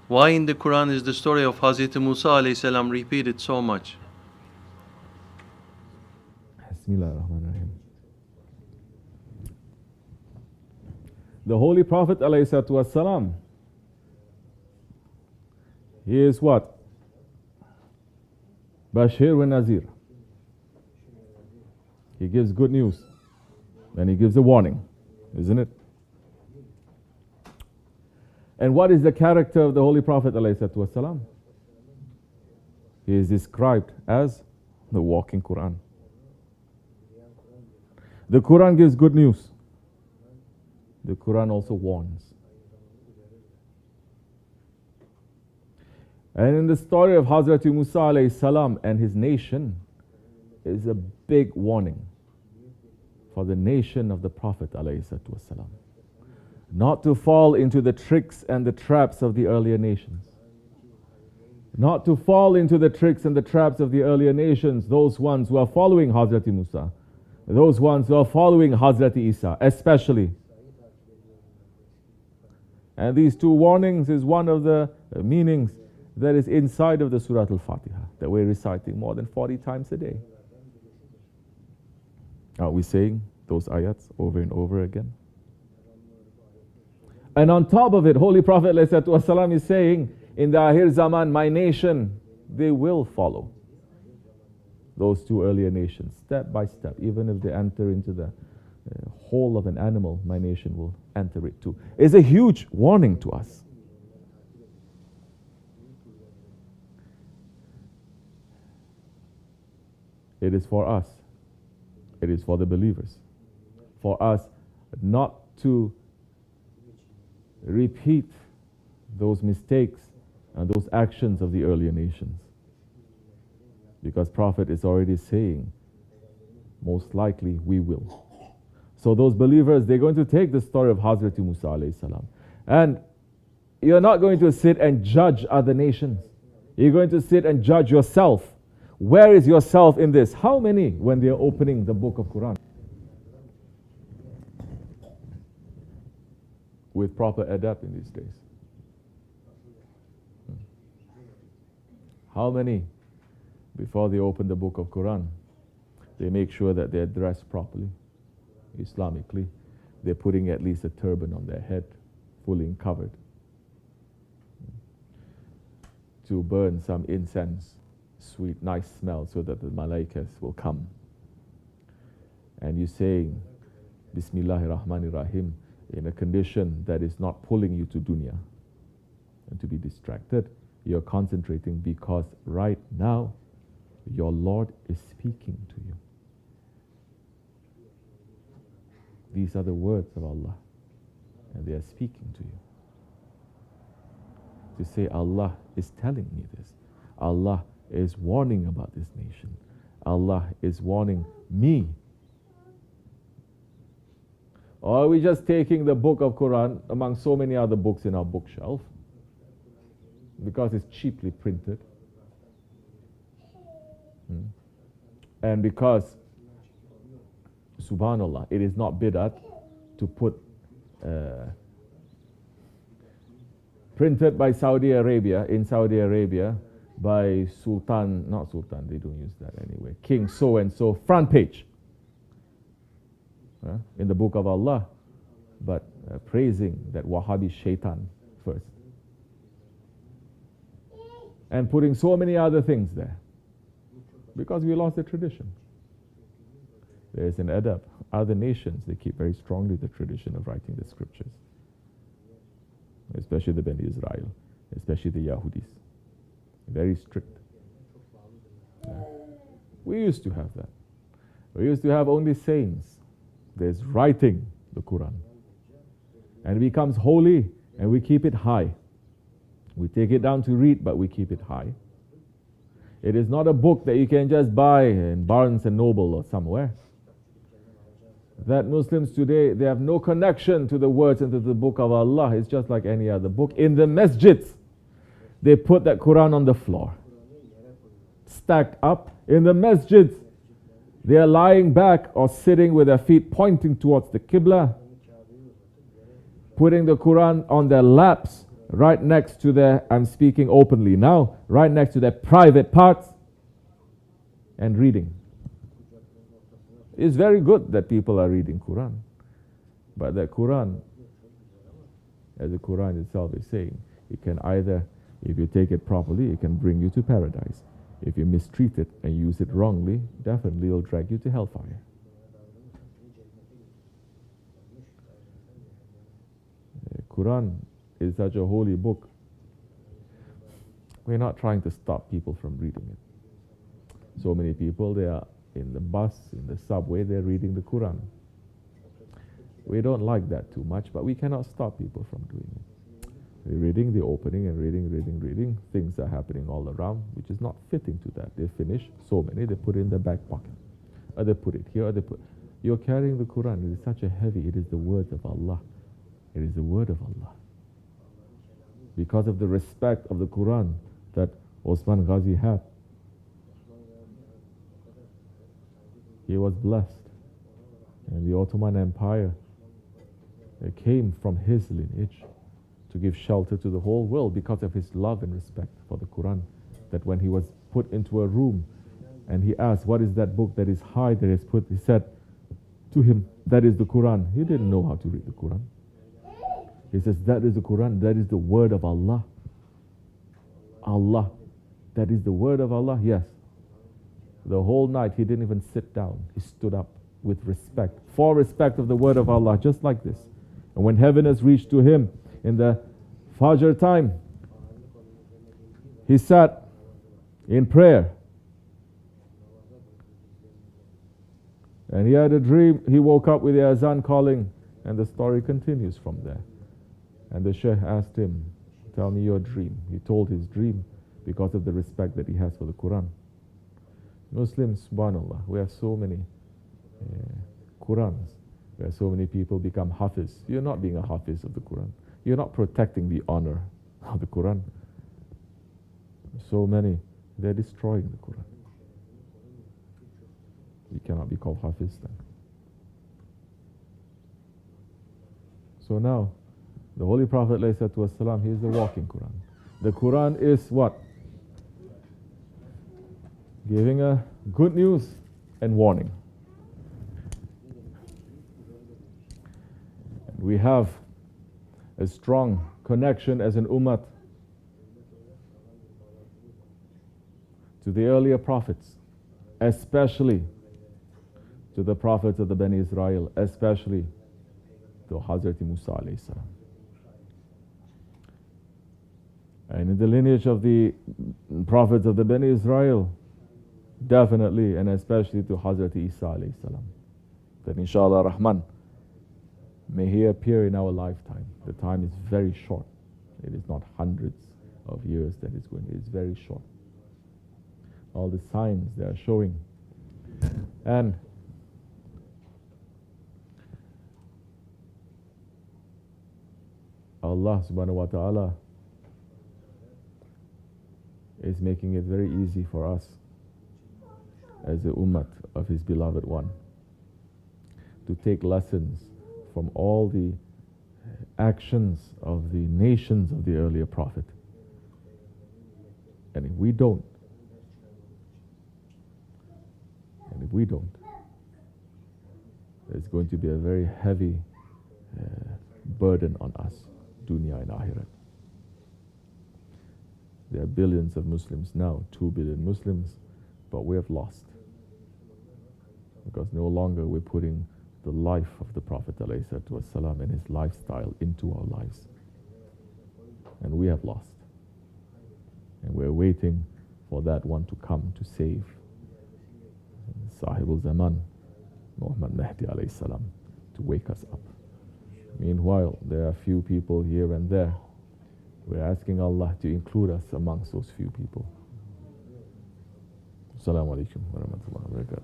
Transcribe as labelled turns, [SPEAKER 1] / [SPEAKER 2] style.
[SPEAKER 1] Why in the Quran is the story of Hazrat Musa alayhi salam repeated so much?
[SPEAKER 2] Bismillahirrahmanirrahim. The Holy Prophet ﷺ, he is what? Bashir wa Nazir. He gives good news. And he gives a warning, isn't it? And what is the character of the Holy Prophet ﷺ? He is described as the walking Quran. The Quran gives good news. The Quran also warns. And in the story of Hazrat Musa alayhi salam and his nation is a big warning for the nation of the Prophet alayhi salam. Not to fall into the tricks and the traps of the earlier nations. Not to fall into the tricks and the traps of the earlier nations, those ones who are following Hazrat Musa, those ones who are following Hazrat Isa, especially. And these two warnings is one of the meanings that is inside of the Surah Al-Fatiha that we're reciting more than 40 times a day. Are we saying those ayats over and over again? And on top of it, Holy Prophet ﷺ is saying, in the Akhir Zaman, my nation, they will follow those two earlier nations, step by step. Even if they enter into the whole of an animal, my nation will enter it too. It's a huge warning to us. It is for us. It is for the believers. For us not to repeat those mistakes and those actions of the earlier nations. Because Prophet is already saying, most likely we will. So those believers, they're going to take the story of Hazrat Musa alayhi salam. And you're not going to sit and judge other nations. You're going to sit and judge yourself. Where is yourself in this? How many, when they're opening the book of Quran, with proper adab in these days? How many, before they open the book of Quran, they make sure that they're dressed properly, Islamically? They're putting at least a turban on their head, fully covered, to burn some incense, sweet, nice smell, so that the malaikas will come. And you saying, Bismillahirrahmanirrahim, in a condition that is not pulling you to dunya and to be distracted. You're concentrating because right now your Lord is speaking to you. These are the words of Allah, and they are speaking to you. To say Allah is telling me this. Allah is warning about this nation. Allah is warning me. Or are we just taking the book of Quran among so many other books in our bookshelf because it's cheaply printed? And because, subhanallah, it is not bid'at to put printed by Saudi Arabia, in Saudi Arabia, by Sultan, not Sultan, they don't use that anyway, King so-and-so, front page. In the book of Allah, but praising that Wahhabi shaitan first. And putting so many other things there. Because we lost the tradition. There is an adab. Other nations, they keep very strongly the tradition of writing the scriptures. Especially the Bani Israel, especially the Yahudis. Very strict. We used to have that. We used to have only saints. There's writing the Quran. And it becomes holy and we keep it high. We take it down to read, but we keep it high. It is not a book that you can just buy in Barnes and Noble or somewhere. That Muslims today, they have no connection to the words and to the book of Allah. It's just like any other book. In the masjids, they put that Quran on the floor, stacked up. In the masjids, they are lying back or sitting with their feet pointing towards the Qibla, putting the Quran on their laps right next to their, I'm speaking openly now, right next to their private parts and reading. It's very good that people are reading Quran. But the Quran, as the Quran itself is saying, it can either, if you take it properly, it can bring you to paradise. If you mistreat it and use it wrongly, definitely it'll drag you to hellfire. The Quran is such a holy book. We're not trying to stop people from reading it. So many people, they are in the bus, in the subway, they're reading the Quran. We don't like that too much, but we cannot stop people from doing it. They're reading, they're opening and reading. Things are happening all around, which is not fitting to that. They finish, so many, they put it in their back pocket. Or they put it here, or they put... You're carrying the Quran. It is such a heavy, it is the words of Allah. It is the word of Allah. Because of the respect of the Quran that Osman Ghazi had, he was blessed. And the Ottoman Empire, it came from his lineage to give shelter to the whole world because of his love and respect for the Quran. That when he was put into a room and he asked, what is that book that is high that is put? He said to him, that is the Quran. He didn't know how to read the Quran. He says, that is the Quran, that is the word of Allah. Allah, that is the word of Allah, yes. The whole night he didn't even sit down. He stood up with respect, for respect of the word of Allah, just like this. And when heaviness reached to him in the Fajr time, he sat in prayer. And he had a dream. He woke up with the azan calling, and the story continues from there. And the Shaykh asked him, tell me your dream. He told his dream because of the respect that he has for the Quran. Muslims, subhanAllah, we have so many Qurans, where so many people become hafiz. You're not being a hafiz of the Quran. You're not protecting the honor of the Quran. So many, they're destroying the Quran. You cannot be called hafiz then. So now, the Holy Prophet ﷺ, he is the walking Quran. The Quran is what? Giving a good news and warning. We have a strong connection as an ummah to the earlier prophets, especially to the prophets of the Bani Israel, especially to Hazrat Musa alayhi salam. And in the lineage of the prophets of the Bani Israel, definitely and especially to Hazrat Isa alayhi salam. That inshallah Rahman, may he appear in our lifetime. The time is very short. It is not hundreds of years that is going. It is very short. All the signs they are showing. And Allah subhanahu wa ta'ala is making it very easy for us as the ummah of his beloved one to take lessons from all the actions of the nations of the earlier prophet. And if we don't, there's going to be a very heavy burden on us, dunya and akhirat. There are billions of Muslims now, 2 billion Muslims, but we have lost. Because no longer we're putting the life of the Prophet ﷺ and his lifestyle into our lives. And we have lost. And we're waiting for that one to come to save. Sahibul Zaman, Muhammad Mahdi alayhi salam, to wake us up. Meanwhile, there are few people here and there. We're asking Allah to include us amongst those few people. Assalamu alaikum wa rahmatullahi wa barakatuh.